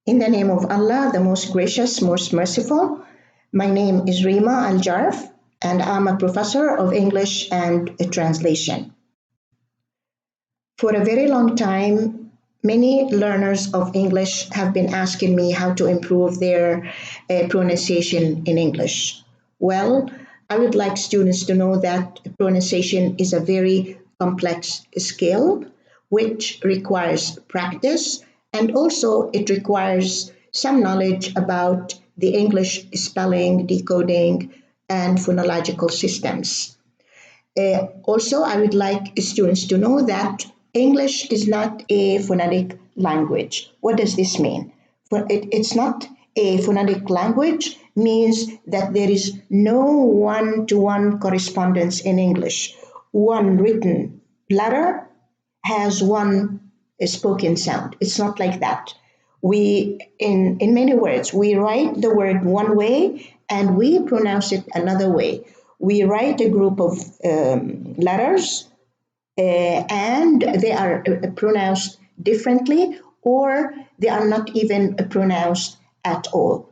In the name of Allah, the most gracious, most merciful. My name is Rima Al-Jarf, and I'm a professor of English and translation. For a very long time, many learners of English have been asking me how to improve their pronunciation in English. Well, I would like students to know that pronunciation is a very complex skill which requires practice, and also it requires some knowledge about the English spelling, decoding, and phonological systems. Also, I would like students to know that English is not a phonetic language. What does this mean? It's not a phonetic language means that there is no one-to-one correspondence in English. One written letter has one spoken sound. It's not like that. In many words, we write the word one way and we pronounce it another way. We write a group of letters and they are pronounced differently, or they are not even pronounced at all.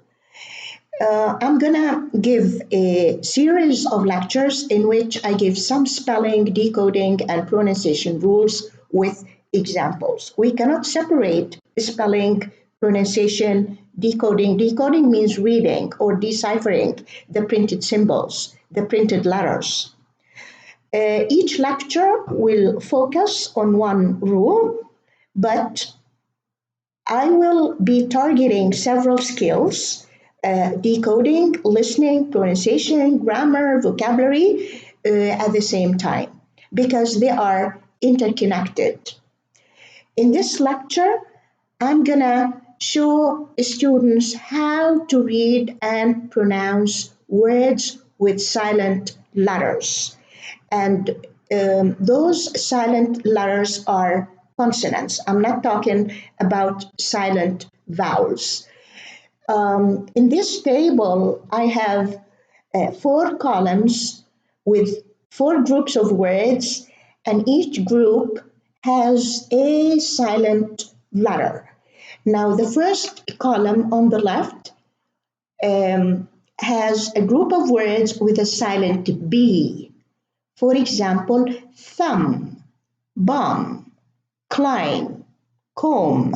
I'm going to give a series of lectures in which I give some spelling, decoding, and pronunciation rules with examples. We cannot separate spelling, pronunciation, decoding. Decoding means reading or deciphering the printed symbols, the printed letters. Each lecture will focus on one rule, but I will be targeting several skills, decoding, listening, pronunciation, grammar, vocabulary at the same time, because they are interconnected. In this lecture, I'm going to show students how to read and pronounce words with silent letters. And those silent letters are consonants. I'm not talking about silent vowels. In this table, I have 4 columns with 4 groups of words, and each group has a silent letter. Now, the first column on the left has a group of words with a silent B. For example, thumb, bomb, climb, comb,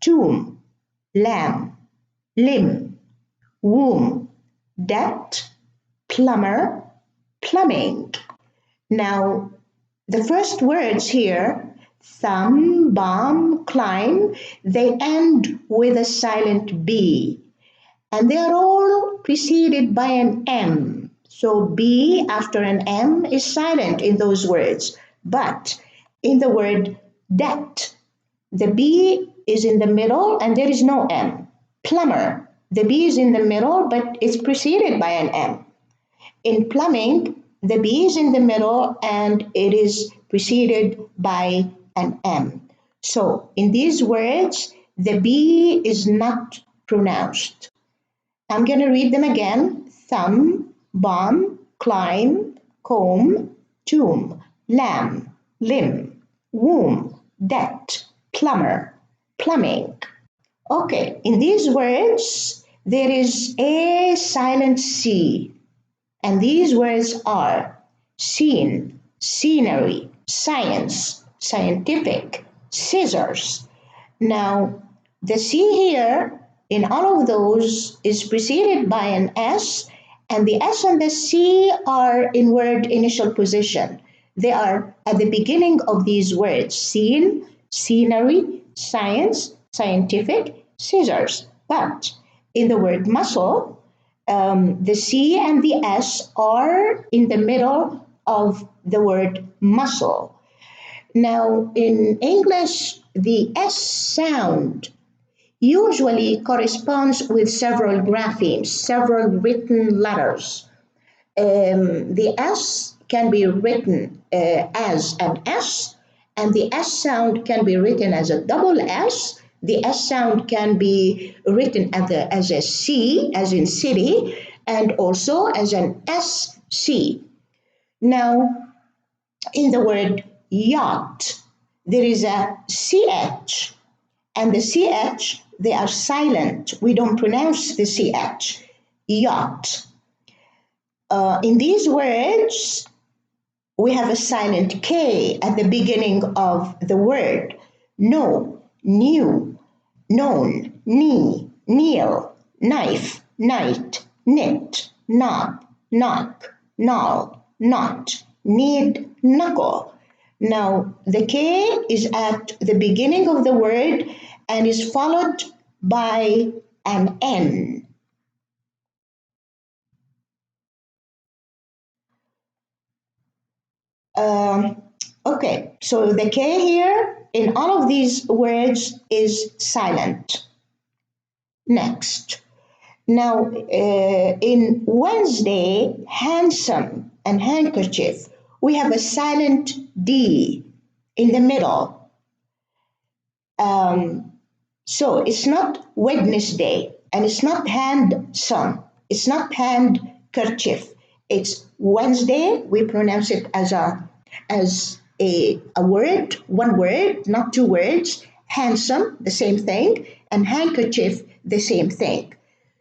tomb, lamb, limb, womb, debt, plumber, plumbing. Now, the first words here, thumb, bomb, climb, they end with a silent B, and they are all preceded by an M. So B after an M is silent in those words. But in the word debt, the B is in the middle and there is no M. Plumber, the B is in the middle but it's preceded by an M. In plumbing, the B is in the middle and it is preceded by an M. So in these words, the B is not pronounced. I'm going to read them again. Thumb, bomb, climb, comb, tomb, lamb, limb, womb, debt, plumber, plumbing. Okay, in these words, there is a silent C, and these words are scene, scenery, science, scientific, scissors. Now, the C here in all of those is preceded by an S, and the S and the C are in word initial position. They are at the beginning of these words: scene, scenery, science, scientific, scissors. But in the word muscle, the C and the S are in the middle of the word muscle. Now, in English, the S sound usually corresponds with several graphemes, several written letters. The S can be written as an S, and the S sound can be written as a double S. The S sound can be written as a C, as in city, and also as an SC. Now, in the word yacht, there is a CH, and the CH, they are silent. We don't pronounce the CH. Yacht. In these words, we have a silent K at the beginning of the word. No, new, known, knee, kneel, knife, night, knit, knob, knock, null, not, need, knuckle. Now, the K is at the beginning of the word and is followed by an N. Okay, so the K here in all of these words is silent. Next. Now, in Wednesday, handsome and handkerchief, we have a silent D in the middle. So it's not Wednesday and it's not handsome. It's not handkerchief. It's Wednesday. We pronounce it as a word, one word, not two words. Handsome, the same thing, and handkerchief, the same thing.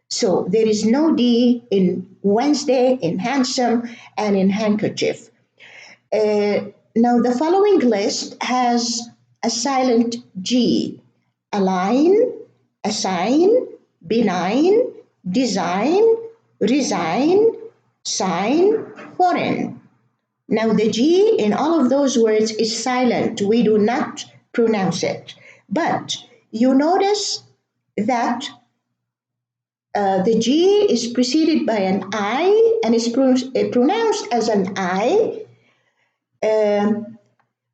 So there is no D in Wednesday, in handsome, and in handkerchief. Now the following list has a silent G: align, assign, benign, design, resign, sign, foreign. Now the G in all of those words is silent. We do not pronounce it. But you notice that the G is preceded by an I and is pronounced as an I,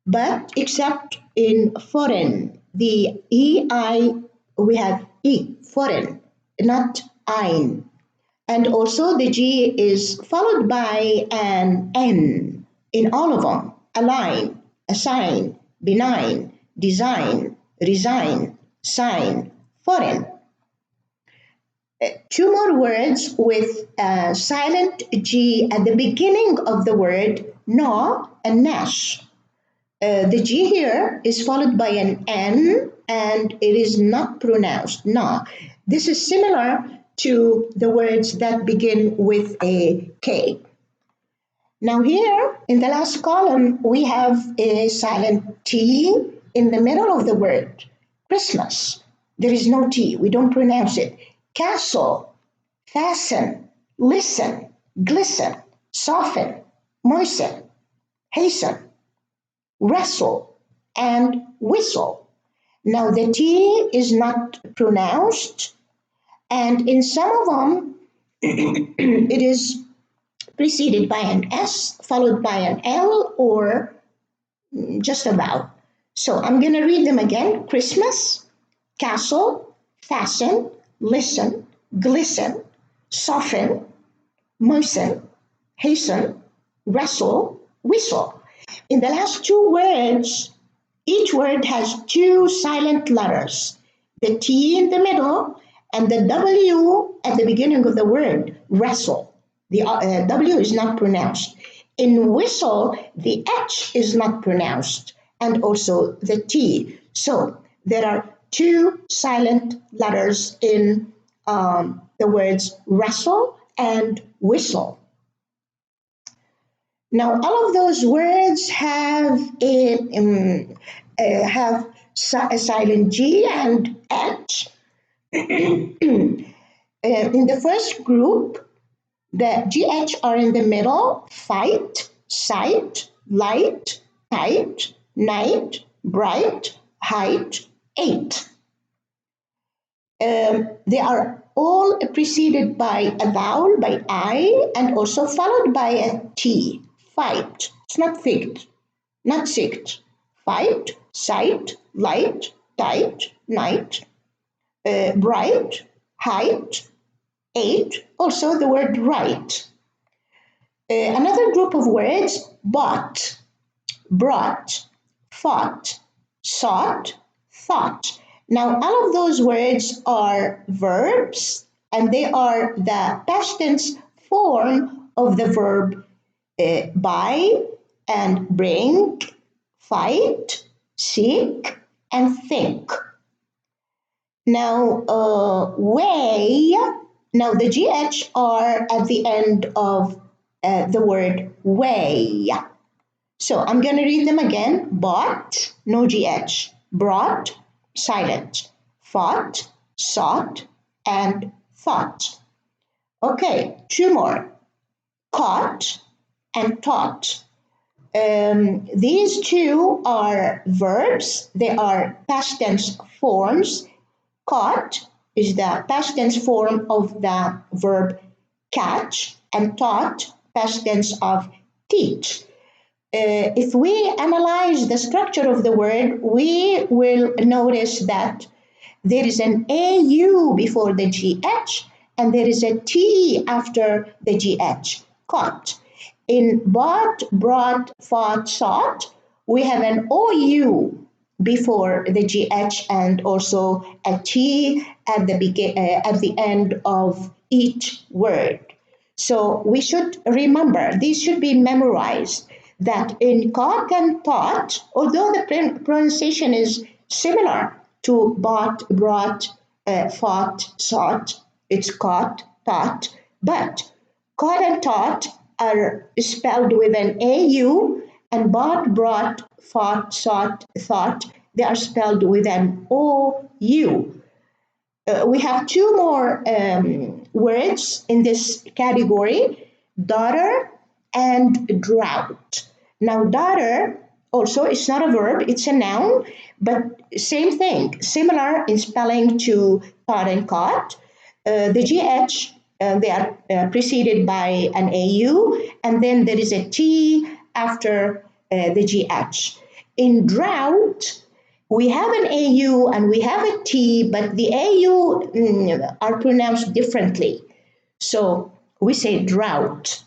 but except in foreign, the EI, we have E, foreign, not ein. And also the G is followed by an N in all of them: align, assign, benign, design, resign, sign, foreign. Two more words with a silent G at the beginning of the word: no and nash. The G here is followed by an N and it is not pronounced, no. This is similar to the words that begin with a K. Now here in the last column, we have a silent T in the middle of the word: Christmas. There is no T, we don't pronounce it. Castle, fasten, listen, glisten, soften, moisten, hasten, wrestle, and whistle. Now the T is not pronounced, and in some of them it is preceded by an S followed by an L or just a vowel. So I'm going to read them again: Christmas, castle, fasten, listen, glisten, soften, moisten, hasten, wrestle, whistle. In the last two words, each word has two silent letters: the T in the middle and the W at the beginning of the word, wrestle. The W is not pronounced. In whistle, the H is not pronounced, and also the T. So there are two silent letters in the words wrestle and whistle. Now, all of those words have a silent G and H. In the first group, the GH are in the middle: fight, sight, light, tight, night, bright, height, eight. They are all preceded by a vowel, by I, and also followed by a T. Fight. It's not fight, not sicht. Fight, sight, light, tight, night, bright, height, eight, also the word right. Another group of words: bought, brought, fought, sought, thought. Now, all of those words are verbs and they are the past tense form of the verb buy and bring, fight, seek, and think. Now, way. Now, the GH are at the end of the word way. So I'm going to read them again. Bought, no GH. Brought, silent. Fought, sought, and thought. Okay, two more. Caught and taught. These two are verbs. They are past tense forms. Caught is the past tense form of the verb catch, and taught past tense of teach. If we analyze the structure of the word, we will notice that there is an AU before the GH and there is a T after the GH. Caught. In bought, brought, fought, sought, we have an OU before the GH and also a T at the end of each word. So we should remember, these should be memorized, that in caught and taught, although the pronunciation is similar to bought, brought, fought, sought, it's caught, taught, but caught and taught are spelled with an AU, and bought, brought, fought, sought, thought, they are spelled with an OU. We have two more words in this category, daughter and drought. Now, daughter also is not a verb, it's a noun, but same thing, similar in spelling to taught and caught. The GH, they are preceded by an AU, and then there is a T after the GH. In drought, we have an AU and we have a T, but the AU are pronounced differently. So we say drought.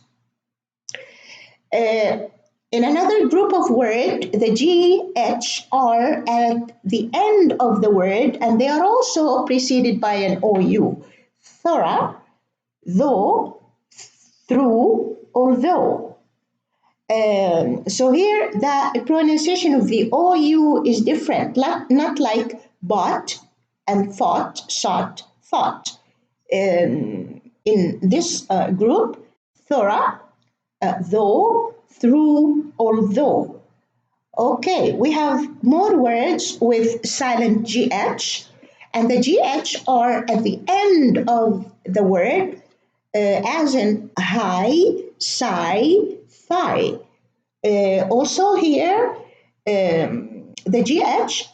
In another group of word, the GH are at the end of the word and they are also preceded by an OU. Thorough, though, through, although. So here the pronunciation of the OU is different, not like bought and fought, sought, thought. In this group, thorough, though, through, although. Okay, we have more words with silent GH, and the GH are at the end of the word, as in high, sigh, thigh. Also here, the GH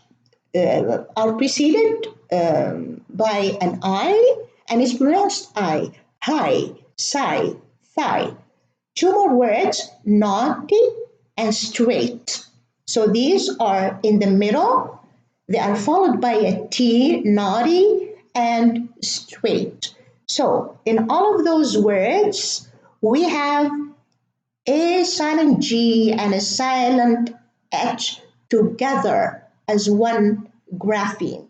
are preceded by an I, and it's pronounced I, high, sigh, thigh. Two more words, naughty and straight. So these are in the middle. They are followed by a T, naughty and straight. So in all of those words, we have a silent G and a silent H together as one grapheme.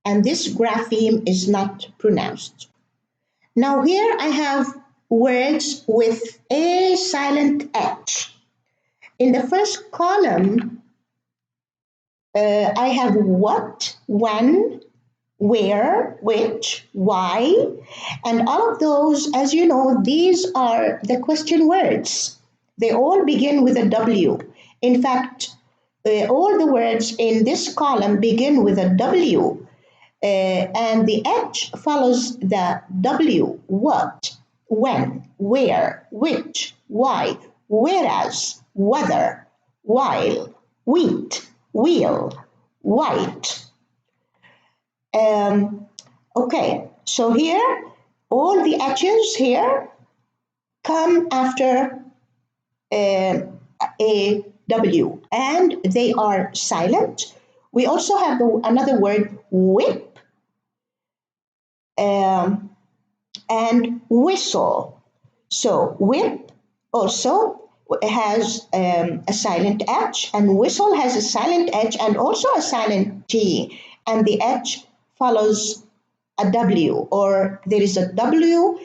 And this grapheme is not pronounced. Now here I have words with a silent H. In the first column, I have what, when, where, which, why, and all of those, as you know, these are the question words. They all begin with a W. In fact, all the words in this column begin with a W. And the H follows the W. What, when, where, which, why, whereas, whether, while, wheat, wheel, white. Okay, so here, all the H's here come after a W, and they are silent. We also have another word, whip, and whistle. So whip also has a silent H, and whistle has a silent H and also a silent T, and the H follows a W, or there is a W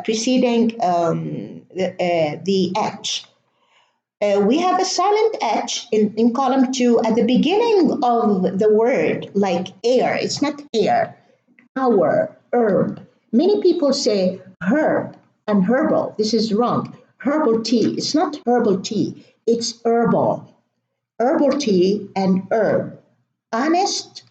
preceding the H. We have a silent H in column 2 at the beginning of the word, like air. It's not air. Hour, herb. Many people say herb and herbal. This is wrong. Herbal tea. It's not herbal tea. It's herbal. Herbal tea and herb. Honest,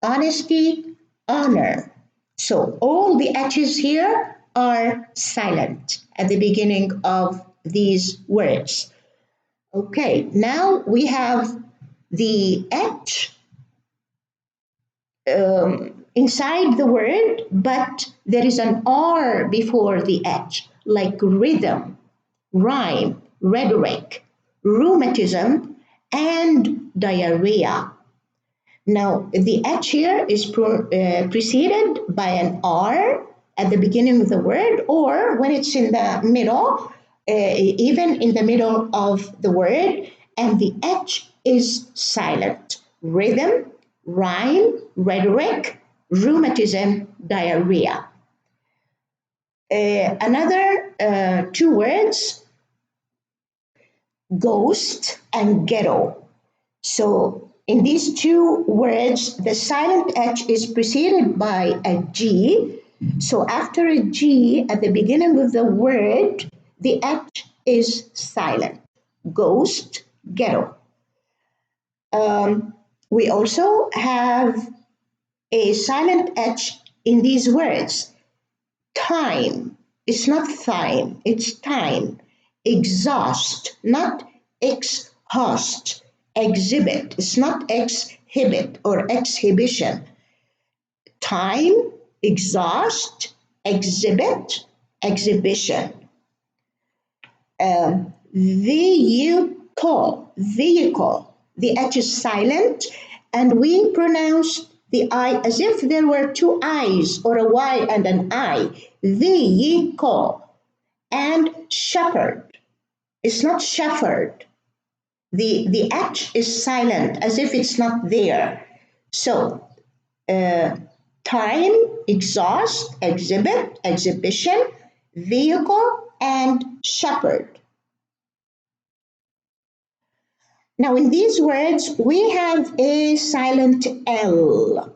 honesty, honor. So all the H's here are silent at the beginning of these words. Okay, now we have the H inside the word, but there is an R before the H, like rhythm, rhyme, rhetoric, rheumatism, and diarrhea. Now, the H here is preceded by an R at the beginning of the word, or when it's in the middle, even in the middle of the word, and the H is silent. Rhythm, rhyme, rhetoric, rheumatism, diarrhea. Another two words, ghost and ghetto. So in these two words, the silent H is preceded by a G. So after a G at the beginning of the word, the H is silent. Ghost, ghetto. We also have a silent H in these words. Time. It's not time, it's time. Exhaust, not exhaust. Exhibit. It's not exhibit or exhibition. Time, exhaust, exhibit, exhibition. Vehicle. The H is silent, and we pronounce the I as if there were two I's or a Y and an I. Vehicle. And shepherd. It's not shepherd. The H is silent as if it's not there. So, time, exhaust, exhibit, exhibition, vehicle, and shepherd. Now, in these words, we have a silent L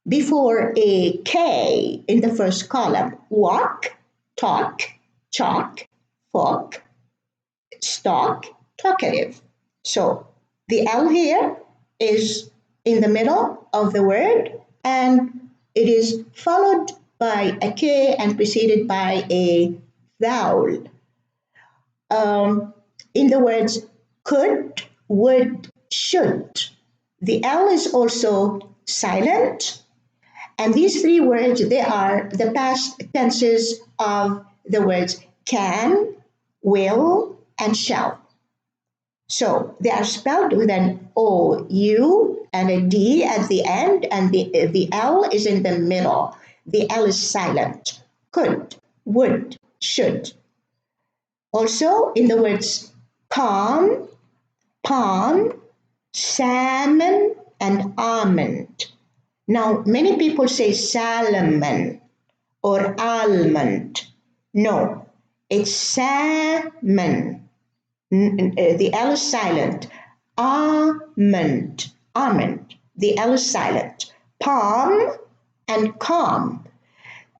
before a K in the first column. Walk, talk, chalk, fork, stalk, talkative. So the L here is in the middle of the word, and it is followed by a K and preceded by a vowel. In the words could, would, should, the L is also silent, and these three words, they are the past tenses of the words can, will, and shall. So they are spelled with an O, U, and a D at the end, and the L is in the middle. The L is silent. Could, would, should. Also, in the words calm, palm, salmon, and almond. Now, many people say salmon or almond. No, it's salmon. The L is silent. Almond, almond. The L is silent. Palm and calm.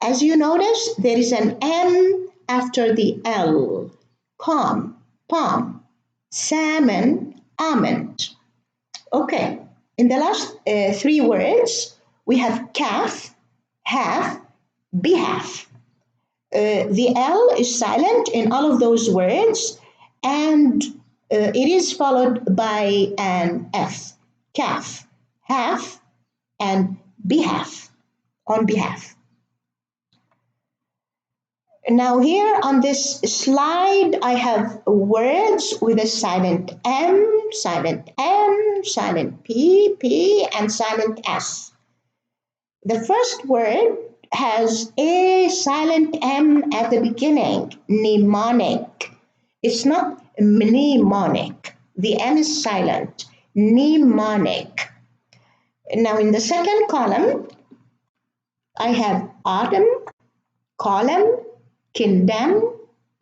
As you notice, there is an M after the L. Calm, palm, salmon, almond. Okay, in the last three words, we have calf, half, behalf. The L is silent in all of those words, and it is followed by an F, calf, half, and behalf, on behalf. Now here on this slide, I have words with a silent M, silent N, silent P, and silent S. The first word has a silent M at the beginning, mnemonic. It's not mnemonic. The M is silent, mnemonic. Now in the second column, I have autumn, column, condemn,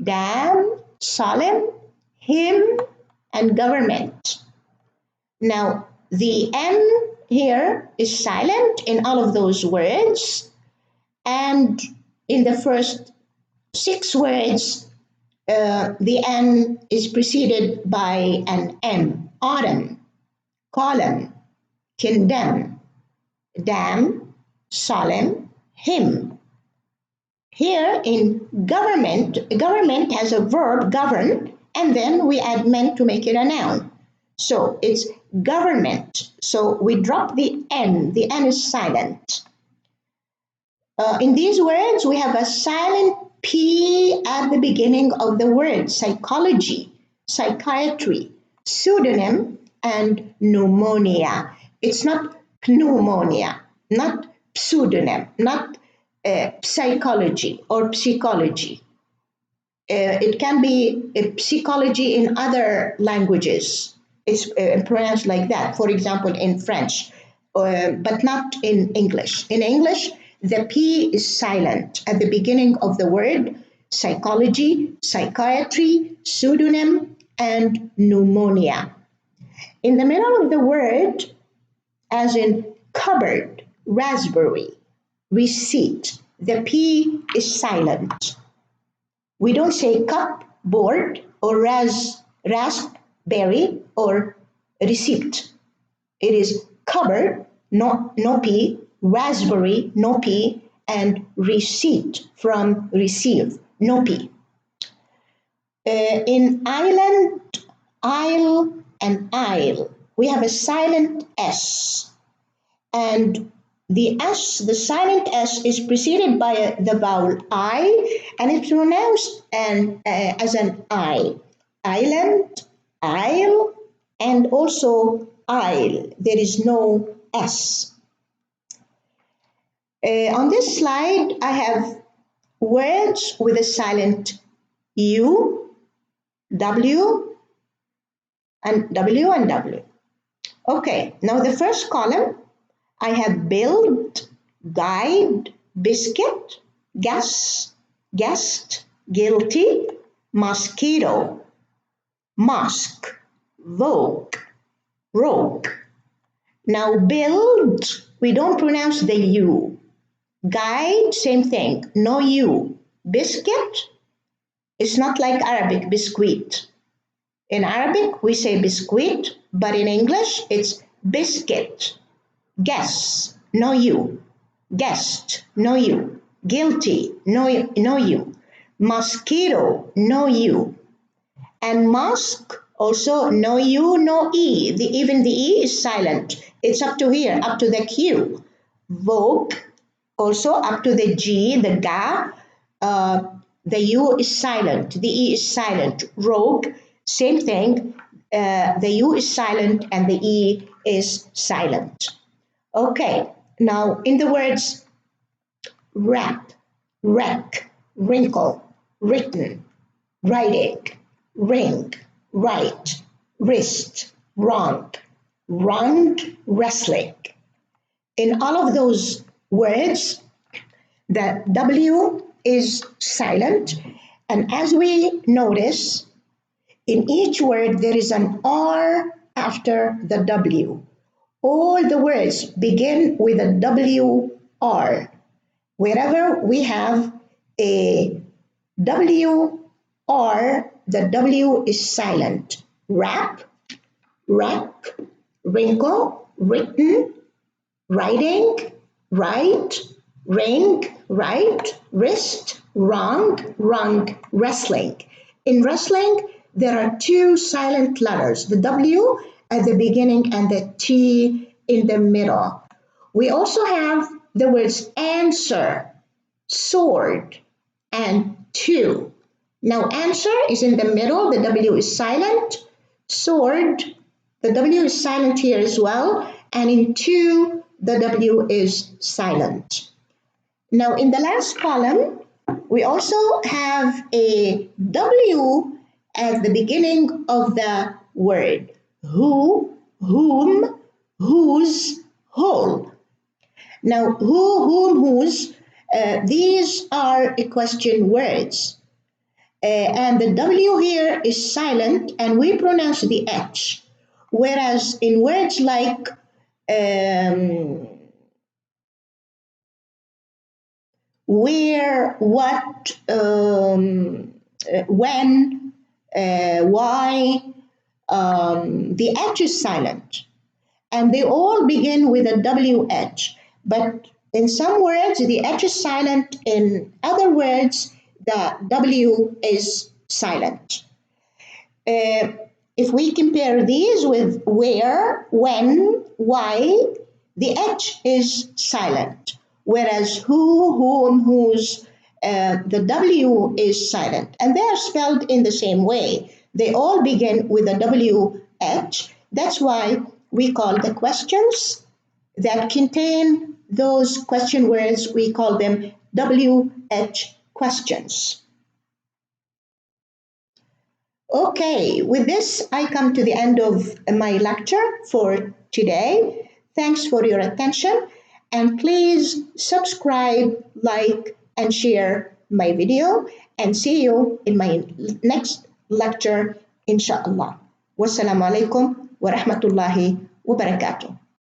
dam, solemn, hymn, and government. Now, the N here is silent in all of those words, and in the first 6 words, the N is preceded by an M: autumn, column, condemn, dam, solemn, hymn. Here in government, government has a verb, govern, and then we add ment to make it a noun. So it's government. So we drop the N is silent. In these words, we have a silent P at the beginning of the word: psychology, psychiatry, pseudonym, and pneumonia. It's not pneumonia, not pseudonym, not psychology or psychology. It can be psychology in other languages. It's pronounced like that, for example, in French, but not in English. In English, the P is silent at the beginning of the word: psychology, psychiatry, pseudonym, and pneumonia. In the middle of the word, as in cupboard, raspberry, receipt, the P is silent. We don't say cup, board, or raspberry, or receipt. It is cupboard, no P, raspberry, no P, and receipt, from receive, no P. In island, isle, and isle, we have a silent S. And the S, the silent S, is preceded by the vowel I, and it's pronounced as an I. Island, isle, and also isle. There is no S. On this slide, I have words with a silent U, W, and W. Okay, now the first column, I have build, guide, biscuit, guess, guest, guilty, mosquito, mosque, vogue, rogue. Now build, we don't pronounce the U. Guide, same thing, no U. Biscuit, it's not like Arabic, biscuit. In Arabic, we say biscuit, but in English, it's biscuit. Guess, no U. Guest, no U. Guilty, no U. Mosquito, no U. And mosque, also no U, no E. Even the E is silent. It's up to here, up to the Q. Vogue, also up to the G, the ga. The U is silent, the E is silent. Rogue, same thing. The U is silent and the E is silent. Okay, now in the words wrap, wreck, wrinkle, written, writing, ring, right, wrist, wrong, wrestling. In all of those words, the W is silent, and as we notice, in each word there is an R after the W. All the words begin with a WR. Wherever we have a WR, the W is silent. Wrap, wreck, wrinkle, written, writing, right, ring, right, wrist, wrong, wrestling. In wrestling, there are 2 silent letters, the W at the beginning and the T in the middle. We also have the words answer, sword, and to. Now answer is in the middle, the W is silent. Sword, the W is silent here as well. And in to, the W is silent. Now in the last column, we also have a W at the beginning of the word. Who, whom, whose, whole. Now, who, whom, whose, these are question words. and the W here is silent, and we pronounce the H. Whereas in words like where, what, when, why, the H is silent. And they all begin with a WH. But in some words, the H is silent. In other words, the W is silent. If we compare these with where, when, why, the H is silent, whereas who, whom, whose, the W is silent. And they are spelled in the same way. They all begin with a WH. That's why we call the questions that contain those question words, we call them WH questions. Okay, with this, I come to the end of my lecture for today. Thanks for your attention, and please subscribe, like, and share my video, and see you in my next lecture, inshallah. Wassalamu alaikum wa rahmatullahi wa barakatuh.